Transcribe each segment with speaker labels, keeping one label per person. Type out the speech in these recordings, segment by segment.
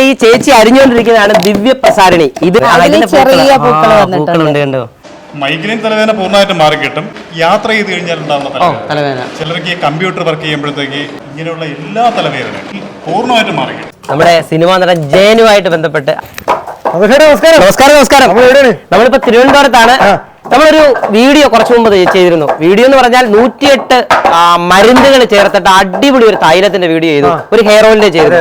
Speaker 1: ഈ ചേച്ചി അരിഞ്ഞുകൊണ്ടിരിക്കുന്നതാണ് ദിവ്യ പ്രസാരണി. ഇത്
Speaker 2: ചെറിയ പൂക്കളുണ്ട്
Speaker 1: കണ്ടോ.
Speaker 3: മൈഗ്രെയിൻ തലവേദന പൂർണ്ണമായിട്ട് മാറിക്കിട്ടും. യാത്ര ചെയ്ത് കഴിഞ്ഞാൽ ഉണ്ടാകുന്ന തലവേദന, ചിലർക്ക് കമ്പ്യൂട്ടർ വർക്ക് ചെയ്യുമ്പോഴത്തേക്ക് ഇങ്ങനെയുള്ള എല്ലാ തലവേദനയും പൂർണ്ണമായിട്ട് മാറിക്കിട്ടും.
Speaker 1: നമ്മുടെ സിനിമാ നടൻ ജയനുമായിട്ട് ബന്ധപ്പെട്ട് നമസ്കാരം. നമ്മളിപ്പോ തിരുവനന്തപുരത്താണ്. നമ്മളൊരു വീഡിയോ കുറച്ചു മുമ്പ് ചെയ്തിരുന്നു. വീഡിയോ എന്ന് പറഞ്ഞാൽ 108 മരുന്നുകൾ ചേർത്തിട്ട് അടിപൊളി ഒരു തൈലത്തിന്റെ വീഡിയോ ചെയ്തു, ഒരു ഹെയർ ഓയിലിന്റെ ചെയ്തു.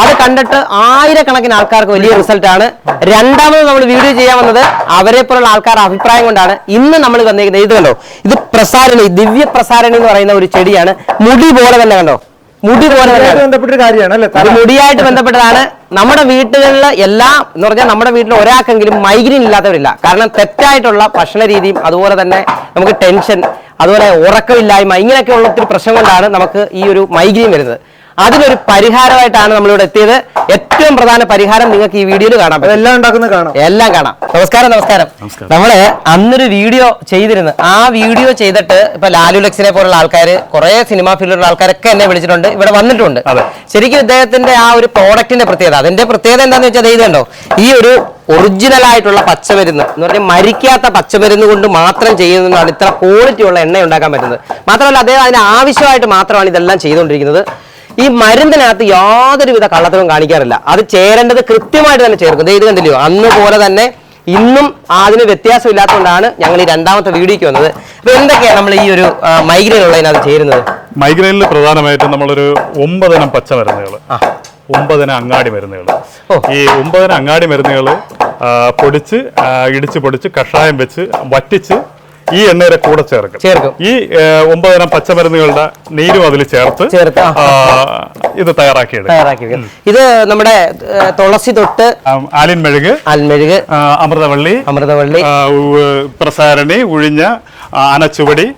Speaker 1: അത് കണ്ടിട്ട് ആയിരക്കണക്കിന് ആൾക്കാർക്ക് വലിയ റിസൾട്ട് ആണ്. രണ്ടാമത് നമ്മൾ വീഡിയോ ചെയ്യാൻ വന്നത് അവരെ പോലുള്ള ആൾക്കാരുടെ അഭിപ്രായം കൊണ്ടാണ്. ഇന്ന് നമ്മൾ വന്നിരിക്കുന്നത് ഇത് കണ്ടോ, ഇത് പ്രസാരണി, ദിവ്യ പ്രസാരണി എന്ന് പറയുന്ന ഒരു ചെടിയാണ്. മുടി പോലെ തന്നെ കണ്ടോ, മുടി പോലെ
Speaker 4: ബന്ധപ്പെട്ട കാര്യമാണ്.
Speaker 1: മുടിയായിട്ട് ബന്ധപ്പെട്ടതാണ്. നമ്മുടെ വീട്ടുകളിൽ എല്ലാം എന്ന് പറഞ്ഞാൽ നമ്മുടെ വീട്ടിൽ ഒരാൾക്കെങ്കിലും മൈഗ്രെയിൻ ഇല്ലാത്തവരില്ല. കാരണം തെറ്റായിട്ടുള്ള ഭക്ഷണ രീതിയും അതുപോലെ തന്നെ നമുക്ക് ടെൻഷൻ, അതുപോലെ ഉറക്കമില്ലായ്മ, ഇങ്ങനെയൊക്കെയുള്ള ഒത്തിരി പ്രശ്നം കൊണ്ടാണ് നമുക്ക് ഈ ഒരു മൈഗ്രെയിൻ വരുന്നത്. അതിനൊരു പരിഹാരമായിട്ടാണ് നമ്മളിവിടെ എത്തിയത്. ഏറ്റവും പ്രധാന പരിഹാരം നിങ്ങൾക്ക് ഈ വീഡിയോയിൽ കാണാൻ പറ്റും. എല്ലാം കാണാം. നമസ്കാരം. നമ്മള് അന്നൊരു വീഡിയോ ചെയ്തിരുന്നു. ആ വീഡിയോ ചെയ്തിട്ട് ഇപ്പൊ ലാലു ലക്സിനെ പോലുള്ള ആൾക്കാർ, കുറെ സിനിമാ ഫീൽഡിലുള്ള ആൾക്കാരൊക്കെ എന്നെ വിളിച്ചിട്ടുണ്ട്, ഇവിടെ വന്നിട്ടുണ്ട്. ശരിക്കും ഇദ്ദേഹത്തിന്റെ ആ ഒരു പ്രോഡക്റ്റിന്റെ പ്രത്യേകത, അതിന്റെ പ്രത്യേകത എന്താണെന്ന് വെച്ചാൽ ഇത് കണ്ടോ, ഈ ഒരു ഒറിജിനൽ ആയിട്ടുള്ള പച്ചമരുന്ന് എന്ന് പറഞ്ഞാൽ മരിക്കാത്ത പച്ചമരുന്ന് കൊണ്ട് മാത്രം ചെയ്യുന്നതാണ് ഇത്ര ക്വാളിറ്റി ഉള്ള എണ്ണ ഉണ്ടാക്കാൻ പറ്റുന്നത്. മാത്രമല്ല അദ്ദേഹം അതിന് ആവശ്യമായിട്ട് മാത്രമാണ് ഇതെല്ലാം ചെയ്തുകൊണ്ടിരിക്കുന്നത്. ഈ മരുന്നിനകത്ത് യാതൊരുവിധ കള്ളത്തരവും കാണിക്കാറില്ല. അത് ചേരേണ്ടത് കൃത്യമായിട്ട് തന്നെ ചേർക്കും. ഇത് കണ്ടില്ലയോ, അന്ന് പോലെ തന്നെ ഇന്നും അതിന് വ്യത്യാസം ഇല്ലാത്തതുകൊണ്ടാണ് ഞങ്ങൾ ഈ രണ്ടാമത്തെ വീഡിയോക്ക് വന്നത്. അപ്പൊ എന്തൊക്കെയാണ് നമ്മൾ ഈ ഒരു മൈഗ്രെയിൻ ഉള്ളതിനകത്ത് ചേരുന്നത്?
Speaker 3: മൈഗ്രെയിനിൽ പ്രധാനമായിട്ടും നമ്മളൊരു 9 ഇനം പച്ചമരുന്നുകൾ, 9 അങ്ങാടി മരുന്നുകൾ. ഈ 9 അങ്ങാടി മരുന്നുകൾ ഇടിച്ച് പൊടിച്ച് കഷായം വെച്ച് വറ്റിച്ച് ഈ എണ്ണയുടെ കൂടെ ചേർക്കും. ഈ 9 ഇനം പച്ചമരുന്നുകളുടെ നീരും അതിൽ ചേർത്ത് ഇത് തയ്യാറാക്കിയെടുക്കും.
Speaker 1: ഇത് നമ്മുടെ തുളസി തൊട്ട്
Speaker 3: ആലിൻമെഴുക്, അമൃതവള്ളി, പ്രസാരണി, ഉഴിഞ്ഞ, ആനച്ചുവടി.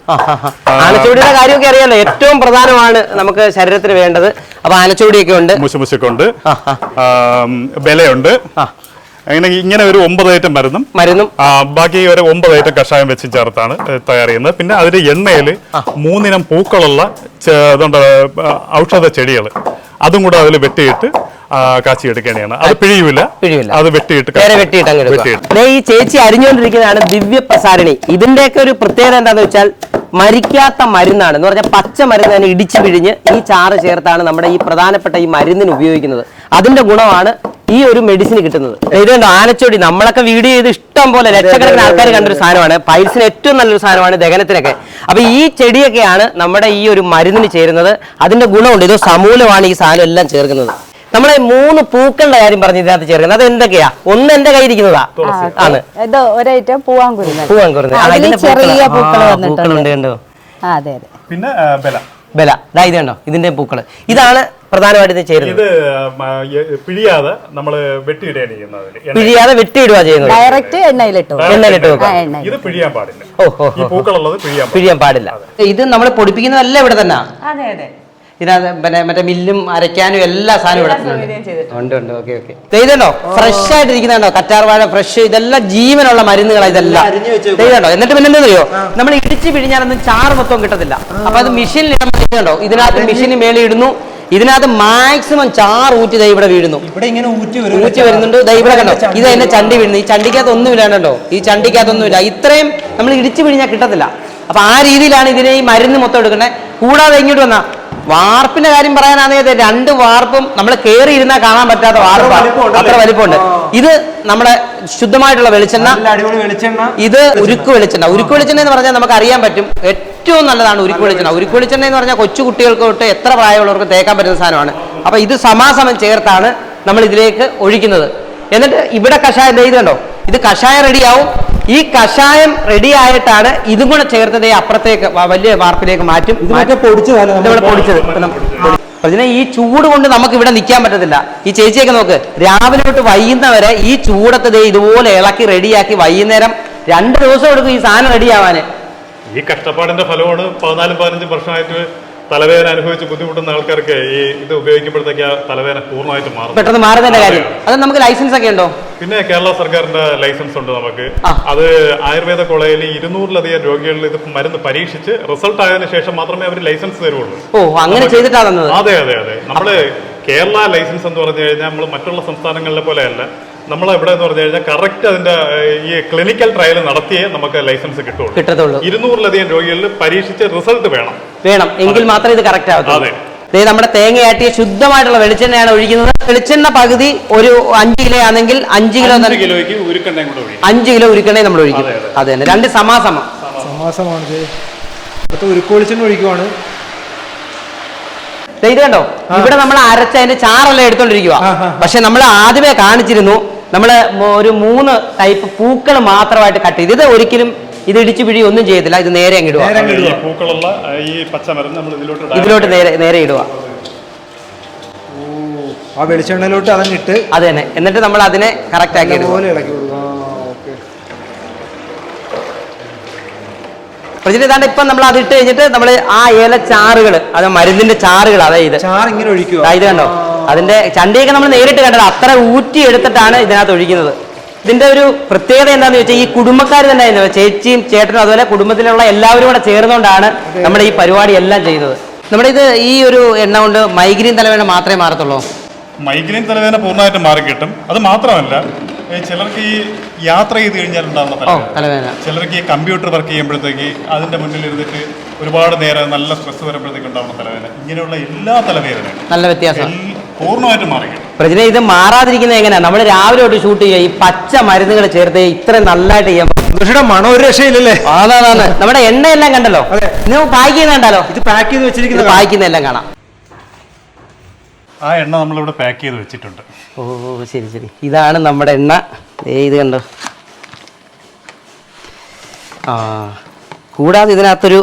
Speaker 1: ആനച്ചുവടിയുടെ കാര്യമൊക്കെ അറിയാലോ, ഏറ്റവും പ്രധാനമാണ് നമുക്ക് ശരീരത്തിന് വേണ്ടത്. അപ്പൊ ആനച്ചുവടിയൊക്കെ ഉണ്ട്,
Speaker 3: മുശുമുശുക്കുണ്ട്, ബലയുണ്ട്. ഇങ്ങനെ ഒരു 9 ഐറ്റം മരുന്നും ബാക്കി ഒരു 9 ഐറ്റം കഷായം വെച്ച് ചേർത്താണ് തയ്യാർ ചെയ്യുന്നത്. പിന്നെ അതിന്റെ എണ്ണയിൽ 3 ഇനം പൂക്കളുള്ള ഔഷധ ചെടികൾ അതും കൂടെ അതിൽ വെട്ടിയിട്ട് കാച്ചിയെടുക്കുകയാണ്. അത് പിഴിയൂല, അത് വെട്ടിയിട്ട്.
Speaker 1: ഈ ചേച്ചി അരിഞ്ഞുകൊണ്ടിരിക്കുന്നതാണ് ദിവ്യ പ്രസാരണി. ഇതിന്റെയൊക്കെ ഒരു പ്രത്യേകത എന്താന്ന് വെച്ചാൽ മരിക്കാത്ത മരുന്നാണ് എന്ന് പറഞ്ഞാൽ പച്ച മരുന്ന് തന്നെ ഇടിച്ചു പിഴിഞ്ഞ് ഈ ചാറ് ചേർത്താണ് നമ്മുടെ ഈ പ്രധാനപ്പെട്ട ഈ മരുന്നിന് ഉപയോഗിക്കുന്നത്. അതിന്റെ ഗുണമാണ് ഈ ഒരു മെഡിസിൻ കിട്ടുന്നത്. ഇതുകൊണ്ട് ആനച്ചോടി നമ്മളൊക്കെ വീഡിയോ ചെയ്ത് ഇഷ്ടം പോലെ ലക്ഷക്കണക്കിന് ആൾക്കാർ കണ്ടൊരു സാധനമാണ്. പൈൽസിന് ഏറ്റവും നല്ലൊരു സാധനമാണ്, ദഹനത്തിനൊക്കെ. അപ്പൊ ഈ ചെടിയൊക്കെയാണ് നമ്മുടെ ഈ ഒരു മരുന്നിന് ചേരുന്നത്. അതിന്റെ ഗുണമുണ്ട്. ഇത് സമൂലമാണ് ഈ സാധനം എല്ലാം ചേർക്കുന്നത്. നമ്മളെ 3 പൂക്കളുടെ കാര്യം പറഞ്ഞ് ഇതിനകത്ത് ചേർക്കുന്നത്. അത് എന്തൊക്കെയാ? ഒന്ന് എന്റെ കയ്യിരിക്കുന്നതാ ആണ്,
Speaker 2: ചെറിയ പൂക്കളുണ്ട്
Speaker 1: കണ്ടോ.
Speaker 3: പിന്നെ
Speaker 1: ബല, ഇത് കണ്ടോ, ഇതിന്റെ പൂക്കള്. ഇതാണ് പ്രധാനമായിട്ട് ചേരുന്നത്.
Speaker 3: ഇത് പിഴിയാതെ നമ്മള് വെട്ടിയിടുക,
Speaker 1: പിഴിയാതെ വെട്ടിയിടുക ചെയ്യുന്നത്.
Speaker 2: ഡയറക്റ്റ് എണ്ണയിലിട്ട്
Speaker 3: ഇത് പിഴിയാൻ പാടില്ല. ഈ പൂക്കളുള്ളത്
Speaker 1: പിഴിയാൻ പാടില്ല. ഇത് നമ്മൾ പൊടിപ്പിക്കുന്നതല്ല ഇവിടെ തന്നെ. ഇതിനകത്ത് പിന്നെ മറ്റേ മില്ലും അരയ്ക്കാനും എല്ലാ സാധനവും ഇവിടെ ഉണ്ട്. ഓക്കെ. ഇതുണ്ടോ ഫ്രഷ് ആയിട്ടിരിക്കുന്നുണ്ടോ, കറ്റാർവാഴ ഫ്രഷ്. ഇതെല്ലാം ജീവനുള്ള മരുന്നുകളാണ് ഇതെല്ലാം. ഇതുണ്ടോ. എന്നിട്ട് പിന്നെ എന്താ, നമ്മൾ ഇടിച്ച് പിഴിഞ്ഞാലൊന്നും ചാറ് മൊത്തം കിട്ടത്തില്ല. അപ്പൊ അത് മെഷീനിൽ ഇടാൻ പറ്റുന്നുണ്ടോ. ഇതിനകത്ത് മെഷീന് മേളിൽ ഇടുന്നു. ഇതിനകത്ത് മാക്സിമം ചാറ് ഊറ്റി ഇവിടെ വീഴുന്നു. ഊറ്റി വരുന്നുണ്ട്. ഇവിടെ കണ്ടോ, ഇത് അതിന്റെ ചണ്ടി വീഴുന്നു. ഈ ചണ്ടിക്കകത്ത് ഒന്നും ഇല്ലാണ്ടോ, ഈ ചണ്ടിക്കകത്തൊന്നുമില്ല. ഇത്രയും നമ്മൾ ഇടിച്ചു പിഴിഞ്ഞാൽ കിട്ടത്തില്ല. അപ്പൊ ആ രീതിയിലാണ് ഇതിനെ ഈ മരുന്ന് മൊത്തം എടുക്കുന്നത്. കൂടാതെ ഇങ്ങോട്ട് വന്നാ വാർപ്പിന്റെ കാര്യം പറയാനാണെങ്കിൽ 2 വാർപ്പും നമ്മൾ കയറി ഇരുന്നാൽ കാണാൻ പറ്റാത്ത വാർപ്പാണ്, അത്ര വലിപ്പമുണ്ട്. ഇത് നമ്മുടെ ശുദ്ധമായിട്ടുള്ള വെളിച്ചെണ്ണ. ഇത് ഉരുക്ക് വെളിച്ചെണ്ണ എന്ന് പറഞ്ഞാൽ നമുക്ക് അറിയാൻ പറ്റും, ഏറ്റവും നല്ലതാണ് ഉരുക്ക് വെളിച്ചെണ്ണ എന്ന് പറഞ്ഞാൽ കൊച്ചു കുട്ടികൾക്ക് തൊട്ട് എത്ര പ്രായമുള്ളവർക്ക് തേക്കാൻ പറ്റുന്ന സാധനമാണ്. അപ്പൊ ഇത് സമാസമം ചേർത്താണ് നമ്മൾ ഇതിലേക്ക് ഒഴിക്കുന്നത്. എന്നിട്ട് ഇവിടെ കഷായം ഇത് കണ്ടോ, ഇത് കഷായം റെഡിയാവും. ഈ കഷായം റെഡി ആയിട്ടാണ് ഇതും കൂടെ ചേർത്തത് അപ്പുറത്തേക്ക് വലിയ വാർപ്പിലേക്ക് മാറ്റും. പൊടിച്ചത് അതിനെ ഈ ചൂട് കൊണ്ട് നമുക്ക് ഇവിടെ നിൽക്കാൻ പറ്റത്തില്ല. ഈ ചേച്ചിയൊക്കെ നോക്ക്, രാവിലെ തൊട്ട് വൈകുന്നവരെ ഈ ചൂടത്ത് ഇതുപോലെ ഇളക്കി റെഡിയാക്കി വൈകുന്നേരം 2 ദിവസം എടുക്കും ഈ സാധനം റെഡിയാവാന്.
Speaker 3: ഈ കഷ്ടപ്പാടിന്റെ ഫലമാണ് 14-15 വർഷമായിട്ട് തലവേദന അനുഭവിച്ച് ബുദ്ധിമുട്ടുന്ന ആൾക്കാർക്ക് ഈ ഇത് ഉപയോഗിക്കുമ്പോഴത്തേക്ക് തലവേദന പൂർണ്ണമായിട്ട് മാറും.
Speaker 1: പെട്ടെന്ന് മാറുന്നതിന്റെ കാര്യം. അത് നമുക്ക് ലൈസൻസ് ഒക്കെ ഉണ്ടോ?
Speaker 3: പിന്നെ കേരള സർക്കാരിന്റെ ലൈസൻസ് ഉണ്ട് നമുക്ക്. അത് ആയുർവേദ കോളേജിൽ 200-ലധികം രോഗികളിൽ ഇത് മരുന്ന് പരീക്ഷിച്ച് റിസൾട്ട് ആയതിനു ശേഷം മാത്രമേ അവർ ലൈസൻസ് തരുള്ളൂ.
Speaker 1: അങ്ങനെ ചെയ്തിട്ടാണ്.
Speaker 3: അതെ. നമ്മള് കേരള ലൈസൻസ് എന്ന് പറഞ്ഞു കഴിഞ്ഞാൽ നമ്മൾ മറ്റുള്ള സംസ്ഥാനങ്ങളിലെ പോലെയല്ല. നമ്മളെവിടെ എന്ന് പറഞ്ഞു കഴിഞ്ഞാൽ കറക്റ്റ് അതിന്റെ ഈ ക്ലിനിക്കൽ ട്രയൽ നടത്തിയേ നമുക്ക് ലൈസൻസ് കിട്ടുള്ളൂ. 200-ലധികം രോഗികളിൽ പരീക്ഷിച്ച് റിസൾട്ട് വേണം എങ്കിൽ മാത്രമേ ഇത് കറക്റ്റ് ആവത്തുള്ളൂ. അതെ, നമ്മുടെ തേങ്ങയാട്ടിയ ശുദ്ധമായിട്ടുള്ള വെളിച്ചെണ്ണയാണ് ഒഴിക്കുന്നത്. വെളിച്ചെണ്ണ പകുതി ഒരു 5 കിലോ ആണെങ്കിൽ 5 കിലോയ്ക്ക് 5 കിലോ ഉരുക്കെണ്ണയും നമ്മൾ ഒഴിക്കും. അതെ തന്നെ, 2 സമാസമാണ്.
Speaker 4: ഉരുക്കൊളിച്ചെണ്ണ ഒഴിക്കുവാണ്.
Speaker 1: ഇത് കണ്ടോ, ഇവിടെ നമ്മൾ അരച്ച അതിന്റെ ചാറെല്ലാം എടുത്തോണ്ടിരിക്കുക. പക്ഷെ നമ്മൾ ആദ്യമേ കാണിച്ചിരുന്നു, നമ്മള് ഒരു 3 ടൈപ്പ് പൂക്കൾ മാത്രമായിട്ട് കട്ട് ചെയ്ത്. ഇത് ഒരിക്കലും ഇത് ഇടിച്ചു പിഴി ഒന്നും ചെയ്യത്തില്ല. ഇത് നേരെ അങ്ങ് ഇടുക. ഇതിലോട്ട് നേരെ ഇടുക.
Speaker 4: ആ വെളിച്ചെണ്ണയിലോട്ട് അതങ്ങിട്ട്
Speaker 1: അത് തന്നെ. എന്നിട്ട് നമ്മൾ അതിനെ കറക്റ്റ് ആക്കി പ്രചരിതാണ്ട് ഇപ്പം നമ്മൾ അത് ഇട്ട് കഴിഞ്ഞിട്ട് നമ്മൾ ആ ഏലച്ചാറുകൾ, അത് മരുന്നിന്റെ ചാറുകൾ, അതായത്
Speaker 4: ഇങ്ങനെ ഒഴിക്കുക.
Speaker 1: ഇത് കണ്ടോ, അതിന്റെ ചണ്ടിയൊക്കെ നമ്മൾ നേരിട്ട് കണ്ടത് അത്ര ഊറ്റി എടുത്തിട്ടാണ് ഇതിനകത്ത് ഒഴിക്കുന്നത്. ഇതിന്റെ ഒരു പ്രത്യേകത എന്താണെന്ന് വെച്ചാൽ ഈ കുടുംബക്കാർ തന്നെ ആയിരുന്നു, ചേച്ചിയും ചേട്ടനും അതുപോലെ കുടുംബത്തിലുള്ള എല്ലാവരും കൂടെ ചേർന്നുകൊണ്ടാണ് നമ്മുടെ ഈ പരിപാടി എല്ലാം ചെയ്യുന്നത്. നമ്മുടെ ഇത് ഈ ഒരു എണ്ണ കൊണ്ട് മൈഗ്രെയിൻ തലവേദന മാത്രമേ മാറത്തുള്ളൂ?
Speaker 3: മൈഗ്രെയിൻ തലവേദന പൂർണ്ണമായിട്ട് മാറിക്കിട്ടും. അത് മാത്രമല്ല, ചിലർക്ക് ഈ യാത്ര ചെയ്ത് കഴിഞ്ഞാൽ ഉണ്ടാകുന്ന തലവേദന, ചിലർക്ക് ഈ കമ്പ്യൂട്ടർ വർക്ക് ചെയ്യുമ്പോഴത്തേക്ക് അതിന്റെ മുന്നിൽ ഇരുന്നിട്ട് ഒരുപാട് നേരം നല്ല സ്ട്രെസ് വരുമ്പോഴത്തേക്ക് ഉണ്ടാകുന്ന തലവേദന, ഇങ്ങനെയുള്ള എല്ലാ തലവേദനയും നല്ല വ്യത്യാസം പൂർണ്ണമായിട്ട് മാറിക്കിട്ടും.
Speaker 1: പ്രജന, ഇത് മാറാതിരിക്കുന്നത് എങ്ങനെയാ? നമ്മൾ രാവിലെ തൊട്ട് ഷൂട്ട് ചെയ്യുക, ഈ പച്ച മരുന്നുകൾ ചേർത്ത് ഇത്രയും നല്ലതായിട്ട് ചെയ്യാൻ
Speaker 4: മണം ഒരു രക്ഷയില്ലല്ലേ?
Speaker 1: അതാണ് നമ്മുടെ എണ്ണയെല്ലാം കണ്ടല്ലോ. നിങ്ങൾ പാക്ക് ചെയ്യുന്നുണ്ടല്ലോ,
Speaker 4: ഇത് പാക്ക് ചെയ്ത് വെച്ചിരിക്കുന്നത്,
Speaker 1: പാക്ക് ചെയ്യുന്നതെല്ലാം കാണാം.
Speaker 3: ആ എണ്ണ നമ്മളിവിടെ പാക്ക് ചെയ്ത് വെച്ചിട്ടുണ്ട്.
Speaker 1: ഓ ശരി. ഇതാണ് നമ്മുടെ എണ്ണ. ഇത് കണ്ടോ. കൂടാതെ ഇതിനകത്തൊരു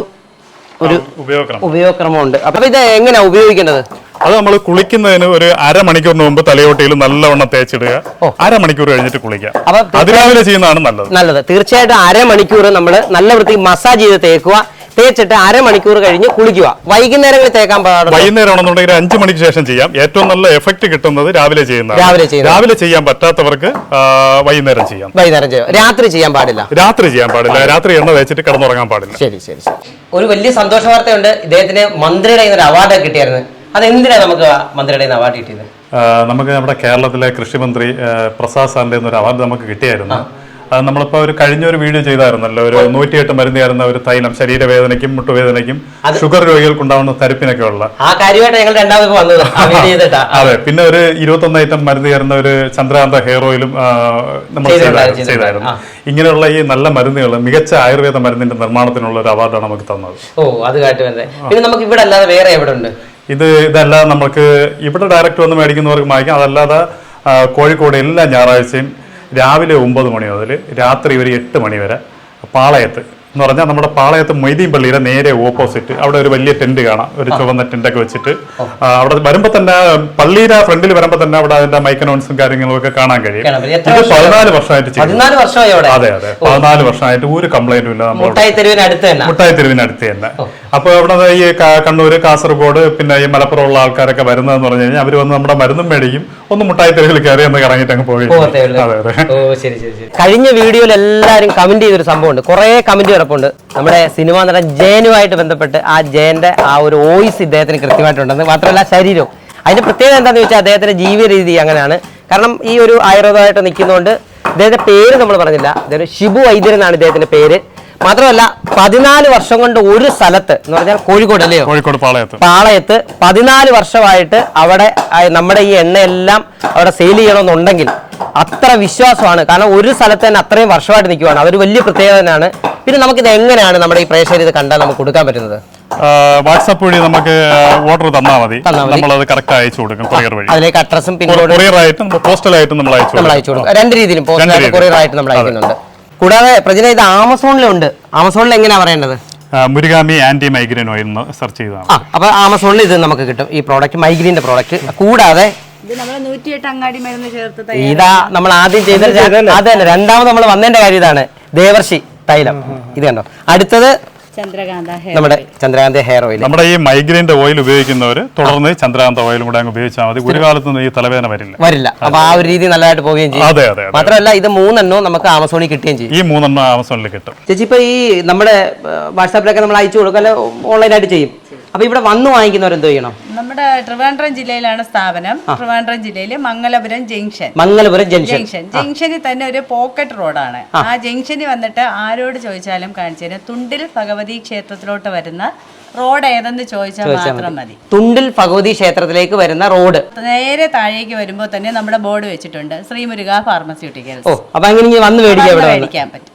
Speaker 1: ഉപയോഗക്രമമുണ്ട്. അപ്പൊ ഇത് എങ്ങനെയാ ഉപയോഗിക്കേണ്ടത്?
Speaker 3: അത് നമ്മൾ കുളിക്കുന്നതിന് ഒരു അരമണിക്കൂറിന് മുമ്പ് തലയോട്ടിയിൽ നല്ലവണ്ണം തേച്ചിടുക. അരമണിക്കൂർ കഴിഞ്ഞിട്ട് കുളിക്കാം. അതിരാവിലെ ചെയ്യുന്നതാണ് നല്ലത്.
Speaker 1: തീർച്ചയായിട്ടും അരമണിക്കൂർ നമ്മൾ നല്ല വൃത്തി മസാജ് ചെയ്ത് തേക്കുക. തേച്ചിട്ട് അരമണിക്കൂർ കഴിഞ്ഞ് കുളിക്കുക. വൈകുന്നേരങ്ങളിൽ തേക്കാൻ പാടില്ല.
Speaker 3: വൈകുന്നേരമാണെന്നുണ്ടെങ്കിൽ 5 മണിക്ക് ശേഷം ചെയ്യാം. ഏറ്റവും നല്ല എഫക്ട് കിട്ടുന്നത് രാവിലെ രാവിലെ ചെയ്യാൻ പറ്റാത്തവർക്ക് വൈകുന്നേരം ചെയ്യാം. രാത്രി ചെയ്യാൻ പാടില്ല. രാത്രി എണ്ണ തേച്ചിട്ട് കിടന്നുറങ്ങാൻ പാടില്ല.
Speaker 1: ശരി. ഒരു വലിയ സന്തോഷ വാർത്തയുണ്ട്. ഇദ്ദേഹത്തിന് മന്ത്രിയുടെ ഒരു അവാർഡ് കിട്ടിയായിരുന്നു. അതെന്തിനാ നമുക്ക് മന്ത്രിയുടെ അവാർഡ് കിട്ടിയത്?
Speaker 3: നമുക്ക് നമ്മുടെ കേരളത്തിലെ കൃഷിമന്ത്രി പ്രസാദ് സാറിന്റെ ഒരു അവാർഡ് നമുക്ക് കിട്ടിയായിരുന്നു. അത് നമ്മളിപ്പോ കഴിഞ്ഞൊരു വീഡിയോ ചെയ്തായിരുന്നല്ലോ, ഒരു 108 മരുന്ന് ചേർന്ന ഒരു തൈലം ശരീരവേദനയ്ക്കും മുട്ടുവേദനയ്ക്കും ഷുഗർ രോഗികൾക്കുണ്ടാവുന്ന തരിപ്പിനൊക്കെ ഉള്ള അതെ. പിന്നെ ഒരു 21 ഐറ്റം മരുന്ന് ചേർന്ന ഒരു ചന്ദ്രകാന്ത ഹെയർ ഓയിലും നമ്മൾ ചെയ്തായിരുന്നു. ഇങ്ങനെയുള്ള ഈ നല്ല മരുന്നുകൾ, മികച്ച ആയുർവേദ മരുന്നിന്റെ നിർമ്മാണത്തിനുള്ള ഒരു അവാർഡാണ് നമുക്ക് തന്നത്. ഇതല്ലാതെ നമുക്ക് ഇവിടെ ഡയറക്റ്റ് വന്ന് മേടിക്കുന്നവർക്ക് വാങ്ങിക്കാം. അതല്ലാതെ കോഴിക്കോട് എല്ലാ ഞായറാഴ്ചയും രാവിലെ 9 മണി മുതൽ രാത്രി ഒരു 8 മണി വരെ പാളയത്ത് എന്ന് പറഞ്ഞാൽ നമ്മുടെ പാളയത്ത് മൊയ്തീൻ പള്ളിയുടെ നേരെ ഓപ്പോസിറ്റ് അവിടെ ഒരു വലിയ ടെന്റ് കാണാം. ഒരു ചുവന്ന ടെന്റൊക്കെ വെച്ചിട്ട് അവിടെ വരുമ്പോൾ തന്നെ പള്ളിയുടെ ഫ്രണ്ടിൽ വരുമ്പോൾ തന്നെ അവിടെ അതിന്റെ മൈക്ക് അനൗൺസും കാര്യങ്ങളും ഒക്കെ കാണാൻ കഴിയും. ഇത് 14 വർഷമായിട്ട് ചെയ്യും. അതെ 14 വർഷമായിട്ട് ഒരു കംപ്ലൈന്റും ഇല്ല. മുട്ടായി തെരുവിന് അടുത്ത് തന്നെ. അപ്പൊ അവിടെ ഈ കണ്ണൂര്, കാസർഗോഡ്, പിന്നെ ഈ മലപ്പുറം ഉള്ള ആൾക്കാരൊക്കെ വരുന്നതെന്ന് പറഞ്ഞു കഴിഞ്ഞാൽ അവർ വന്ന് നമ്മുടെ മരുന്നും മേടിക്കും, ഒന്ന് മുട്ടായി തെരുവിൽ കയറി ഒന്ന് കറങ്ങിട്ട് അങ്ങ് പോയി.
Speaker 1: കഴിഞ്ഞ വീഡിയോയിൽ എല്ലാവരും കമന്റ് ചെയ്തൊരു സംഭവമുണ്ട്, കുറെ കമന്റ് കിടപ്പുണ്ട്. നമ്മുടെ സിനിമാ നടൻ ജയനുമായിട്ട് ബന്ധപ്പെട്ട് ആ ജയന്റെ ആ ഒരു വോയിസ് ഇദ്ദേഹത്തിന് കൃത്യമായിട്ടുണ്ടെന്ന് മാത്രമല്ല ശരീരവും. അതിന്റെ പ്രത്യേകത എന്താണെന്ന് വെച്ചാൽ അദ്ദേഹത്തിന്റെ ജീവിത രീതി അങ്ങനെയാണ്. കാരണം ഈ ഒരു ആയുർവേദമായിട്ട് നിൽക്കുന്നതുകൊണ്ട് ഇദ്ദേഹത്തിന്റെ പേര് നമ്മൾ പറഞ്ഞില്ല. ഇദ്ദേഹം ഷിബു വൈദ്യൻ എന്നാണ് ഇദ്ദേഹത്തിന്റെ പേര്. മാത്രമല്ല 14 വർഷം കൊണ്ട് ഒരു സ്ഥലത്ത് എന്ന് പറഞ്ഞാൽ കോഴിക്കോട് അല്ലയോ,
Speaker 3: കോഴിക്കോട്
Speaker 1: പാളയത്ത് 14 വർഷമായിട്ട് അവിടെ നമ്മുടെ ഈ എണ്ണയെല്ലാം അവിടെ സെയിൽ ചെയ്യണമെന്നുണ്ടെങ്കിൽ അത്ര വിശ്വാസമാണ്. കാരണം ഒരു സ്ഥലത്ത് തന്നെ അത്രയും വർഷമായിട്ട് നിൽക്കുവാണ്. അതൊരു വലിയ പ്രത്യേകത തന്നെയാണ്. പിന്നെ നമുക്കിത് എങ്ങനെയാണ് നമ്മുടെ ഈ പ്രേക്ഷകർ ഇത് കണ്ടാൽ നമുക്ക് കൊടുക്കാൻ പറ്റുന്നത്?
Speaker 3: വാട്സാപ്പ് വഴി നമുക്ക് ഓർഡർ തന്നാൽ മതി. നമ്മളത് കറക്റ്റ് അയച്ചു കൊടുക്കും കൊറിയർ വഴി.
Speaker 1: അതിലേക്ക് അഡ്രസ്സും
Speaker 3: കൊറിയറായിട്ടും പോസ്റ്റലായിട്ടും നമ്മൾ അയച്ചു കൊടുക്കും.
Speaker 1: 2 രീതിയിലും പോസ്റ്റലായിട്ട് കൊറിയറായിട്ട് നമ്മൾ അയക്കുന്നുണ്ട്. കൂടാതെ പ്രജന ഇത് ആമസോണിലുണ്ട്. ആമസോണിൽ എങ്ങനെയാ പറയേണ്ടത്?
Speaker 3: മുരുഗാമി ആന്റി മൈഗ്രെയിൻ ഓയിൽ സർച്ച് ചെയ്താണ്.
Speaker 1: അപ്പൊ ആമസോണിൽ ഇത് നമുക്ക് കിട്ടും, ഈ പ്രോഡക്റ്റ്, മൈഗ്രീന്റെ പ്രോഡക്റ്റ്. കൂടാതെ ഇതാ നമ്മൾ ആദ്യം ചെയ്ത അത് തന്നെ. രണ്ടാമത് നമ്മൾ വന്നതിന്റെ കാര്യം ഇതാണ്, ദേവർഷി തൈലം. ഇത് കണ്ടോ. അടുത്തത് നമ്മുടെ ചന്ദ്രകാന്ത ഹെയർ ഓയിൽ.
Speaker 3: നമ്മുടെ ഈ മൈഗ്രെയിന്റെ ഓയിൽ ഉപയോഗിക്കുന്നവർ തുടർന്ന് ചന്ദ്രകാന്ത ഓയിലും കൂടെ അങ്ങ് ഉപയോഗിച്ചാൽ മതി. ഒരു കാലത്തൊന്നും ഈ തലവേദന വരില്ല.
Speaker 1: അപ്പൊ ആ ഒരു രീതി നല്ലതായിട്ട് പോവുകയും ചെയ്യും.
Speaker 3: അതെ.
Speaker 1: മാത്രമല്ല ഇത് 3 എണ്ണവും നമുക്ക് ആമസോണിൽ കിട്ടുകയും ചെയ്യും.
Speaker 3: ഈ 3 എണ്ണം ആമസോണിൽ കിട്ടും.
Speaker 1: ചേച്ചി ഇപ്പൊ ഈ നമ്മുടെ വാട്സാപ്പിലൊക്കെ നമ്മൾ അയച്ചു കൊടുക്കുക, അല്ലെ ഓൺലൈനായിട്ട് ചെയ്യും. അപ്പൊ ഇവിടെ വന്ന് വാങ്ങിക്കുന്നവർ എന്തോ ചെയ്യണം?
Speaker 5: നമ്മുടെ ട്രിവാൻഡ്രം ജില്ലയിലാണ് സ്ഥാപനം. ട്രിവാൻഡ്രം ജില്ലയിലെ മംഗലപുരം ജംഗ്ഷൻ. ജംഗ്ഷനിൽ തന്നെ ഒരു പോക്കറ്റ് റോഡാണ്. ആ ജംഗ്ഷനിൽ വന്നിട്ട് ആരോട് ചോദിച്ചാലും കാണിച്ചു തരാം. തുണ്ടിൽ ഭഗവതി ക്ഷേത്രത്തിലോട്ട് വരുന്ന റോഡ് ഏതെന്ന് ചോദിച്ചാൽ മാത്രം മതി.
Speaker 1: തുണ്ടിൽ ഭഗവതി ക്ഷേത്രത്തിലേക്ക് വരുന്ന റോഡ്
Speaker 5: നേരെ താഴേക്ക് വരുമ്പോൾ തന്നെ നമ്മുടെ ബോർഡ് വെച്ചിട്ടുണ്ട്, ശ്രീ മുരുക ഫാർമസ്യൂട്ടിക്കൽസ്.
Speaker 1: അപ്പൊ അങ്ങനെ വന്ന് മേടിക്കാൻ പറ്റും.